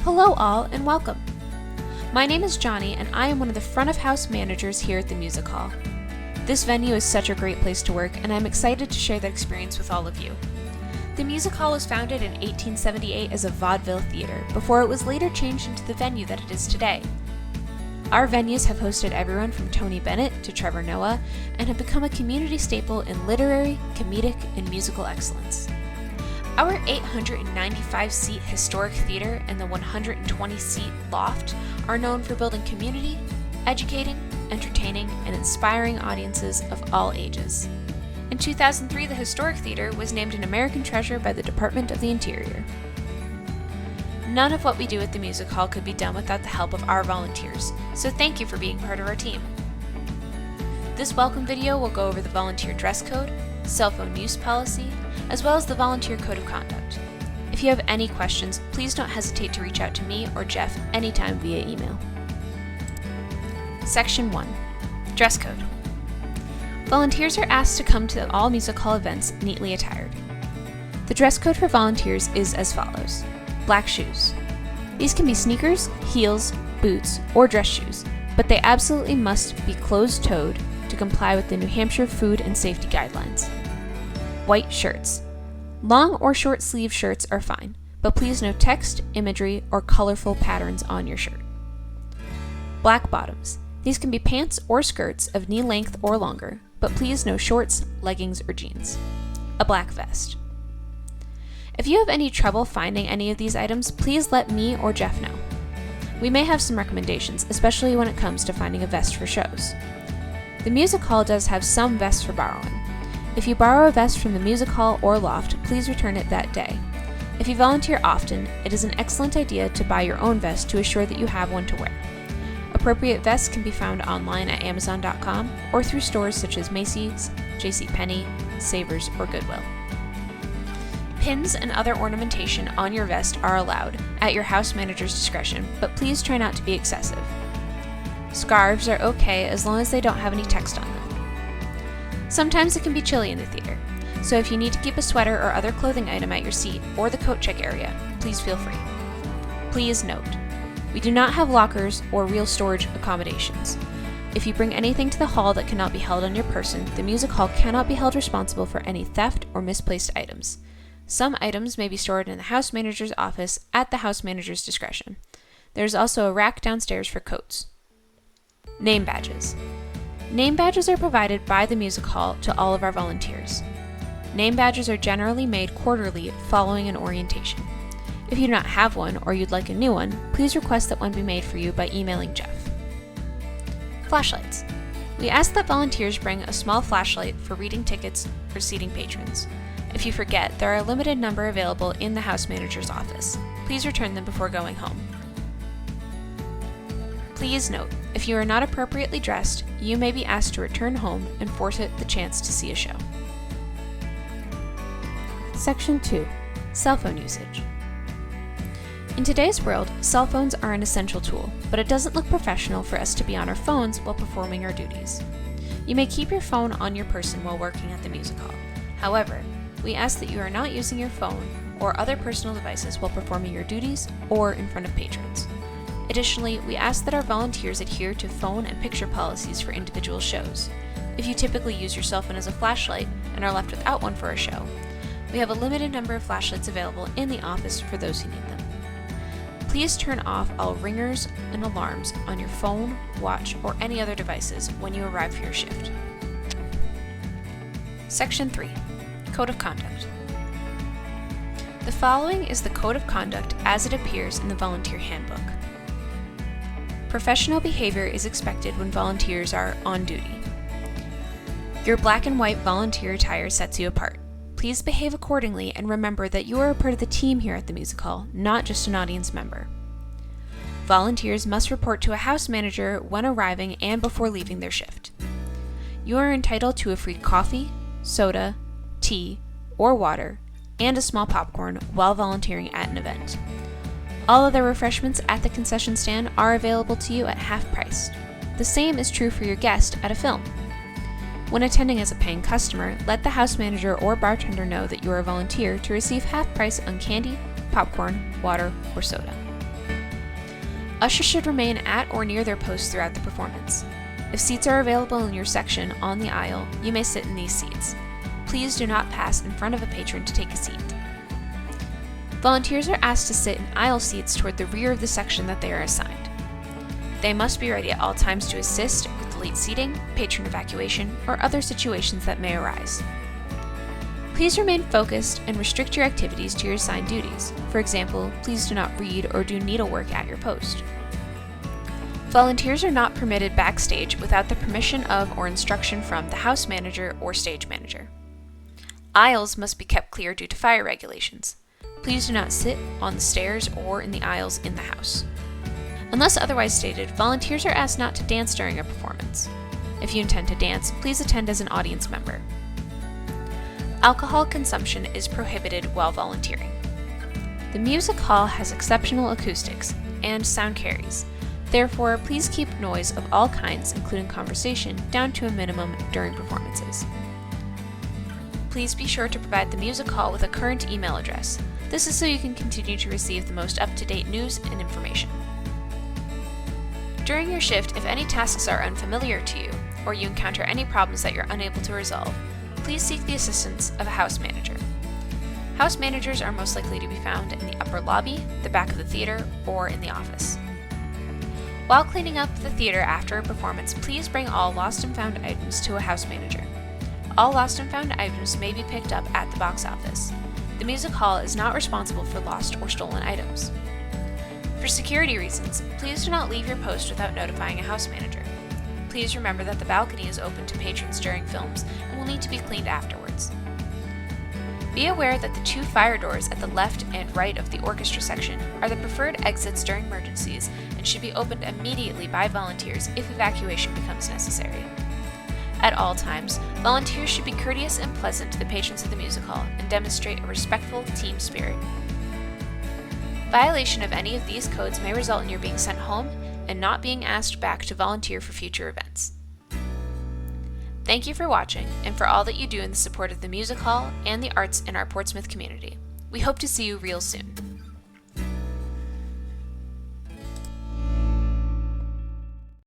Hello all and welcome. My name is Johnny and I am one of the front of house managers here at the Music Hall. This venue is such a great place to work and I'm excited to share that experience with all of you. The Music Hall was founded in 1878 as a vaudeville theater before it was later changed into the venue that it is today. Our venues have hosted everyone from Tony Bennett to Trevor Noah and have become a community staple in literary, comedic, and musical excellence. Our 895-seat historic theater and the 120-seat loft are known for building community, educating, entertaining, and inspiring audiences of all ages. In 2003, the Historic Theater was named an American Treasure by the Department of the Interior. None of what we do at the Music Hall could be done without the help of our volunteers, so thank you for being part of our team. This welcome video will go over the volunteer dress code, cell phone use policy, as well as the volunteer code of conduct. If you have any questions, please don't hesitate to reach out to me or Jeff anytime via email. Section 1. Dress code. Volunteers are asked to come to all Music Hall events neatly attired. The dress code for volunteers is as follows. Black shoes. These can be sneakers, heels, boots, or dress shoes, but they absolutely must be closed-toed to comply with the New Hampshire Food and Safety Guidelines. White shirts. Long or short sleeve shirts are fine, but please no text, imagery, or colorful patterns on your shirt. Black bottoms. These can be pants or skirts of knee length or longer, but please no shorts, leggings, or jeans. A black vest. If you have any trouble finding any of these items, please let me or Jeff know. We may have some recommendations, especially when it comes to finding a vest for shows. The Music Hall does have some vests for borrowing. If you borrow a vest from the Music Hall or loft, please return it that day. If you volunteer often, it is an excellent idea to buy your own vest to assure that you have one to wear. Appropriate vests can be found online at Amazon.com or through stores such as Macy's, JCPenney, Savers, or Goodwill. Pins and other ornamentation on your vest are allowed at your house manager's discretion, but please try not to be excessive. Scarves are okay as long as they don't have any text on them. Sometimes it can be chilly in the theater, so if you need to keep a sweater or other clothing item at your seat or the coat check area, please feel free. Please note, we do not have lockers or real storage accommodations. If you bring anything to the hall that cannot be held on your person, the Music Hall cannot be held responsible for any theft or misplaced items. Some items may be stored in the house manager's office at the house manager's discretion. There is also a rack downstairs for coats. Name badges. Name badges are provided by the Music Hall to all of our volunteers. Name badges are generally made quarterly following an orientation. If you do not have one or you'd like a new one, please request that one be made for you by emailing Jeff. Flashlights. We ask that volunteers bring a small flashlight for reading tickets for seating patrons. If you forget, there are a limited number available in the house manager's office. Please return them before going home. Please note, if you are not appropriately dressed, you may be asked to return home and forfeit the chance to see a show. Section 2. Cell phone usage. In today's world, cell phones are an essential tool, but it doesn't look professional for us to be on our phones while performing our duties. You may keep your phone on your person while working at the Music Hall. However, we ask that you are not using your phone or other personal devices while performing your duties or in front of patrons. Additionally, we ask that our volunteers adhere to phone and picture policies for individual shows. If you typically use your cell phone as a flashlight and are left without one for a show, we have a limited number of flashlights available in the office for those who need them. Please turn off all ringers and alarms on your phone, watch, or any other devices when you arrive for your shift. Section 3. Code of Conduct. The following is the Code of Conduct as it appears in the Volunteer Handbook. Professional behavior is expected when volunteers are on duty. Your black and white volunteer attire sets you apart. Please behave accordingly and remember that you are a part of the team here at the Music Hall, not just an audience member. Volunteers must report to a house manager when arriving and before leaving their shift. You are entitled to a free coffee, soda, tea, or water, and a small popcorn while volunteering at an event. All other refreshments at the concession stand are available to you at half price. The same is true for your guest at a film. When attending as a paying customer, let the house manager or bartender know that you are a volunteer to receive half price on candy, popcorn, water, or soda. Ushers should remain at or near their posts throughout the performance. If seats are available in your section on the aisle, you may sit in these seats. Please do not pass in front of a patron to take a seat. Volunteers are asked to sit in aisle seats toward the rear of the section that they are assigned. They must be ready at all times to assist with late seating, patron evacuation, or other situations that may arise. Please remain focused and restrict your activities to your assigned duties. For example, please do not read or do needlework at your post. Volunteers are not permitted backstage without the permission of or instruction from the house manager or stage manager. Aisles must be kept clear due to fire regulations. Please do not sit on the stairs or in the aisles in the house. Unless otherwise stated, volunteers are asked not to dance during a performance. If you intend to dance, please attend as an audience member. Alcohol consumption is prohibited while volunteering. The music hall has exceptional acoustics and sound carries. Therefore, please keep noise of all kinds, including conversation, down to a minimum during performances. Please be sure to provide the music hall with a current email address. This is so you can continue to receive the most up-to-date news and information. During your shift, if any tasks are unfamiliar to you, or you encounter any problems that you're unable to resolve, please seek the assistance of a house manager. House managers are most likely to be found in the upper lobby, the back of the theater, or in the office. While cleaning up the theater after a performance, please bring all lost and found items to a house manager. All lost and found items may be picked up at the box office. The music hall is not responsible for lost or stolen items. For security reasons, please do not leave your post without notifying a house manager. Please remember that the balcony is open to patrons during films and will need to be cleaned afterwards. Be aware that the 2 fire doors at the left and right of the orchestra section are the preferred exits during emergencies and should be opened immediately by volunteers if evacuation becomes necessary. At all times, volunteers should be courteous and pleasant to the patrons of the music hall and demonstrate a respectful team spirit. Violation of any of these codes may result in your being sent home and not being asked back to volunteer for future events. Thank you for watching and for all that you do in the support of the music hall and the arts in our Portsmouth community. We hope to see you real soon.